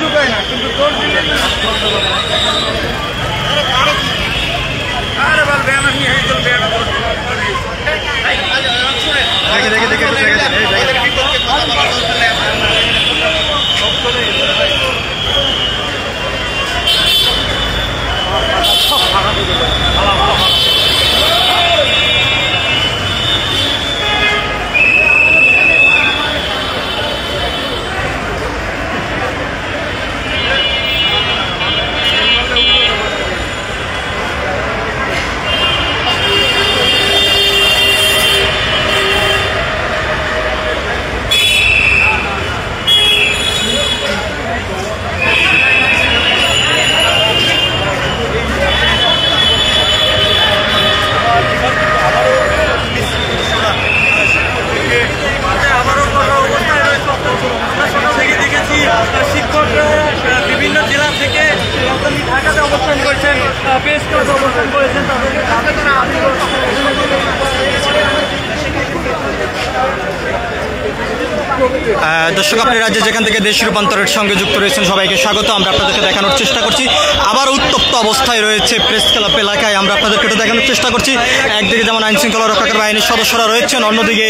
ঢুকায় না কিন্তু তোর দিলে আরে বল বেয়ানা নিয়ে এই চল বেয়ানা দেখে শিক্ষকরা বিভিন্ন জেলা থেকে রাজধানী ঢাকাতে অবস্থান করেছেন, প্রেস ক্লাবে অবস্থান করেছেন। দর্শক, আপনি রাজ্যে যেখান থেকে দেশ রূপান্তরের সঙ্গে যুক্ত রয়েছেন সবাইকে স্বাগত। আমরা আপনাদেরকে দেখানোর চেষ্টা করছি আবার উত্তপ্ত অবস্থায় রয়েছে প্রেস ক্লাব এলাকায়। আমরা আপনাদেরকে এটা দেখানোর চেষ্টা করছি, একদিকে যেমন আইন শৃঙ্খলা রক্ষাকারী বাহিনীর সদস্যরা রয়েছেন, অন্যদিকে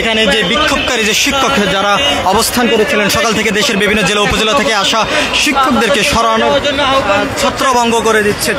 এখানে যে বিক্ষোভকারী যে শিক্ষক যারা অবস্থান করেছিলেন সকাল থেকে দেশের বিভিন্ন জেলা উপজেলা থেকে আসা শিক্ষকদেরকে সরানোর ছত্রভঙ্গ করে দিচ্ছে।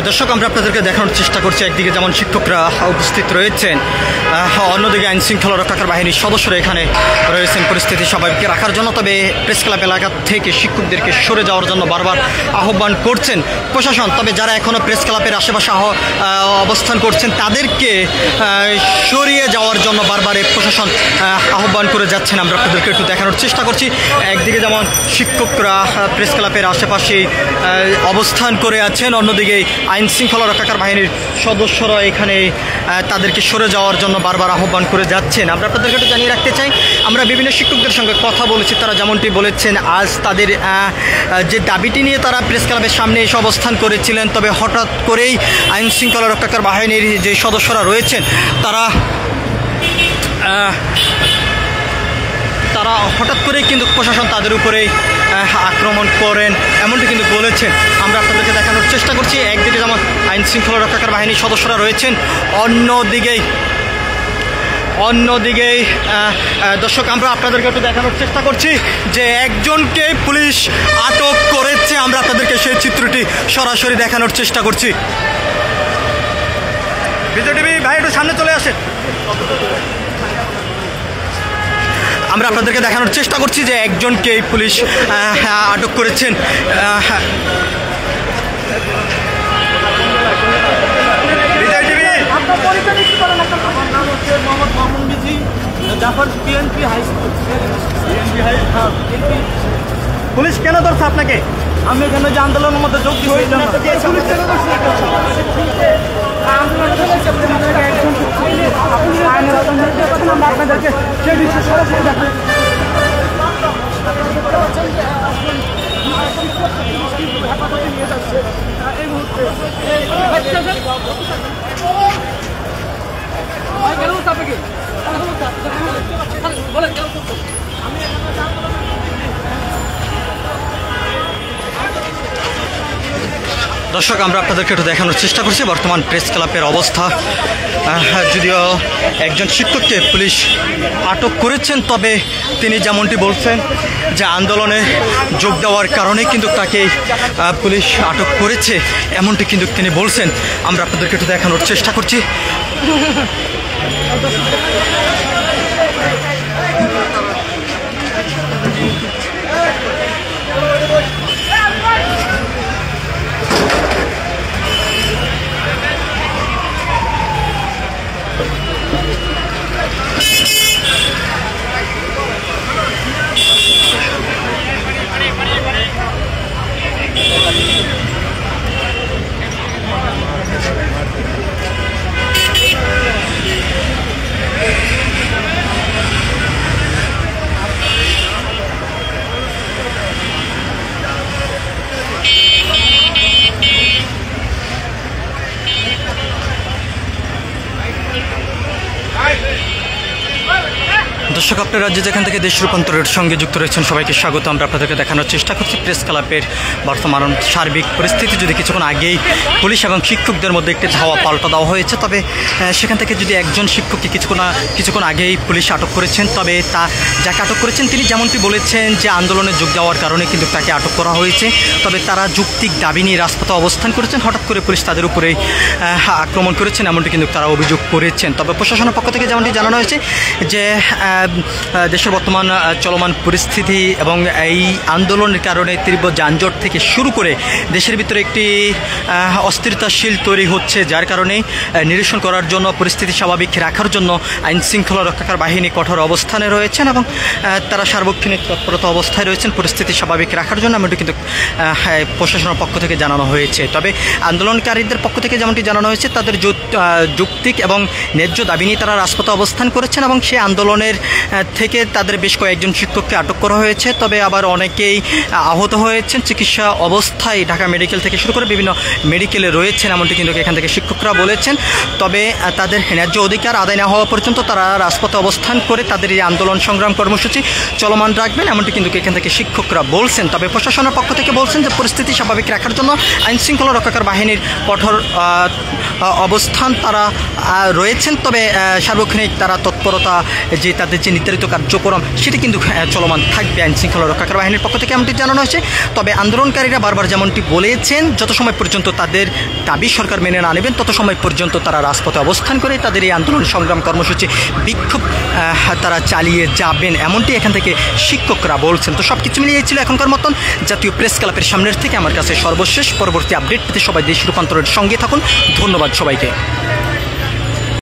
দর্শক, আমরা আপনাদেরকে দেখানোর চেষ্টা করছি, একদিকে যেমন শিক্ষকরা উপস্থিত রয়েছেন, অন্যদিকে আইন শৃঙ্খলা রক্ষাকারী বাহিনীর সদস্যরা এখানে রয়েছেন পরিস্থিতি স্বাভাবিক রাখার জন্য। তবে প্রেস ক্লাব এলাকা থেকে শিক্ষকদেরকে সরে যাওয়ার জন্য বারবার আহ্বান করছেন প্রশাসন। তবে যারা এখনও প্রেস ক্লাবের আশেপাশে অবস্থান করছেন তাদেরকে সরিয়ে যাওয়ার জন্য বারবার প্রশাসন আহ্বান করে যাচ্ছেন। আমরা আপনাদেরকে একটু দেখানোর চেষ্টা করছি, একদিকে যেমন শিক্ষকরা প্রেস ক্লাবের আশেপাশে অবস্থান করে আছেন, অন্যদিকে আইন শৃঙ্খলা রক্ষাকারী বাহিনীর সদস্যরা এখানে তাদেরকে সরে যাওয়ার জন্য বারবার আহ্বান করে যাচ্ছেন। আমরা আপনাদেরকে একটু জানিয়ে রাখতে চাই, আমরা বিভিন্ন শিক্ষকদের সঙ্গে কথা বলেছি, তারা যেমনটি বলেছেন আজ তাদের যে দাবিটি নিয়ে তারা প্রেস ক্লাবের সামনে এসে অবস্থান করেছিলেন, তবে হঠাৎ করেই আইন শৃঙ্খলা রক্ষাকারী বাহিনীর যে সদস্যরা রয়েছেন তারা হঠাৎ করেই কিন্তু প্রশাসন তাদের উপরেই আক্রমণ করেন এমনটি কিন্তু বলেছেন। আমরা আপনাদেরকে দেখানোর চেষ্টা করছি, একদিকে যেমন আইন শৃঙ্খলা রক্ষাকারী বাহিনীর সদস্যরা রয়েছেন, অন্যদিকে দর্শক, আমরা আপনাদেরকে একটু দেখানোর চেষ্টা করছি যে একজনকে পুলিশ আটক করেছে। আমরা আপনাদেরকে সেই চিত্রটি সরাসরি দেখানোর চেষ্টা করছি। বিজয় টিভি ভাই একটু সামনে চলে আসেন। আমরা আপনাদেরকে দেখানোর চেষ্টা করছি যে একজনকে পুলিশ আটক করেছেন। পুলিশ কেন ধরছে আপনাকে? আমি এখানে যে আন্দোলনের মধ্যে যোগ আপনাদেরকে সেই বিষয়ে সরাসরি দেখেন। এই মুহূর্তে দর্শক, আমরা আপনাদেরকে একটু দেখানোর চেষ্টা করছি বর্তমান প্রেস ক্লাবের অবস্থা। যদিও একজন শিক্ষককে পুলিশ আটক করেছেন, তবে তিনি যেমনটি বলছেন যে আন্দোলনে যোগ দেওয়ার কারণে কিন্তু তাকে পুলিশ আটক করেছে এমনটি কিন্তু তিনি বলছেন। আমরা আপনাদেরকে একটু দেখানোর চেষ্টা করছি। দর্শক, আপনার রাজ্যে যেখান থেকে দেশ রূপান্তরের সঙ্গে যুক্ত রয়েছেন সবাইকে স্বাগত। আমরা আপনাদেরকে দেখানোর চেষ্টা করছি প্রেস ক্লাবের বর্তমান সার্বিক পরিস্থিতি। যদি কিছুক্ষণ আগেই পুলিশ এবং শিক্ষকদের মধ্যে একটি ধাওয়া পাল্টা দেওয়া হয়েছে, তবে সেখান থেকে যদি একজন শিক্ষককে কিছুক্ষণ আগেই পুলিশ আটক করেছেন, তবে যাকে আটক করেছেন তিনি যেমনটি বলেছেন যে আন্দোলনে যোগ দেওয়ার কারণে কিন্তু তাকে আটক করা হয়েছে। তবে তারা যৌক্তিক দাবি নিয়ে রাজপথে অবস্থান করেছেন, হঠাৎ করে পুলিশ তাদের উপরেই আক্রমণ করেছেন এমনটি কিন্তু তারা অভিযোগ করেছেন। তবে প্রশাসনের পক্ষ থেকে যেমনটি জানানো হয়েছে যে দেশের বর্তমান চলমান পরিস্থিতি এবং এই আন্দোলনের কারণে তীব্র যানজট থেকে শুরু করে দেশের ভিতরে একটি অস্থিরতাশীল তৈরি হচ্ছে, যার কারণে নিরসন করার জন্য, পরিস্থিতি স্বাভাবিক রাখার জন্য আইন শৃঙ্খলা রক্ষাকারী বাহিনী কঠোর অবস্থানে রয়েছেন এবং তারা সার্বক্ষণিক তৎপরতা অবস্থায় রয়েছেন পরিস্থিতি স্বাভাবিক রাখার জন্য, এমনটি কিন্তু প্রশাসনের পক্ষ থেকে জানানো হয়েছে। তবে আন্দোলনকারীদের পক্ষ থেকে যেমনটি জানানো হয়েছে তাদের যৌক্তিক এবং ন্যায্য দাবি নিয়ে তারা রাজপথে অবস্থান করেছেন এবং সেই আন্দোলনের থেকে তাদের বেশ কয়েকজন শিক্ষককে আটক করা হয়েছে। তবে আবার অনেকেই আহত হয়েছেন, চিকিৎসা অবস্থায় ঢাকা মেডিকেল থেকে শুরু করে বিভিন্ন মেডিকেলে রয়েছেন এমনটি কিন্তু এখান থেকে শিক্ষকরা বলেছেন। তবে তাদের ন্যায্য অধিকার আদায় না হওয়া পর্যন্ত তারা রাজপথে অবস্থান করে তাদের এই আন্দোলন সংগ্রাম কর্মসূচি চলমান রাখবেন এমনটি কিন্তু এখান থেকে শিক্ষকরা বলছেন। তবে প্রশাসনের পক্ষ থেকে বলছেন যে পরিস্থিতি স্বাভাবিক রাখার জন্য আইন শৃঙ্খলা রক্ষাকারী বাহিনীর কঠোর অবস্থান তারা রয়েছেন। তবে সার্বক্ষণিক তারা তৎপরতা যে তাদের যে নির্ধারিত কার্যক্রম সেটি কিন্তু চলমান থাকবে আইন শৃঙ্খলা রক্ষাকারী বাহিনীর পক্ষ থেকে এমনটি জানানো হয়েছে। তবে আন্দোলনকারীরা বারবার যেমনটি বলেছেন যত সময় পর্যন্ত তাদের দাবি সরকার মেনে না নেবেন তত সময় পর্যন্ত তারা রাজপথে অবস্থান করে তাদের এই আন্দোলন সংগ্রাম কর্মসূচি বিক্ষোভ তারা চালিয়ে যাবেন এমনটি এখান থেকে শিক্ষকরা বলছেন। তো সব কিছু মিলিয়ে ছিল এখনকার মতন জাতীয় প্রেস ক্লাবের সামনের থেকে আমার কাছে সর্বশেষ। পরবর্তী আপডেট পেতে সবাই দেশ রূপান্তরের সঙ্গে থাকুন। ধন্যবাদ সবাইকে।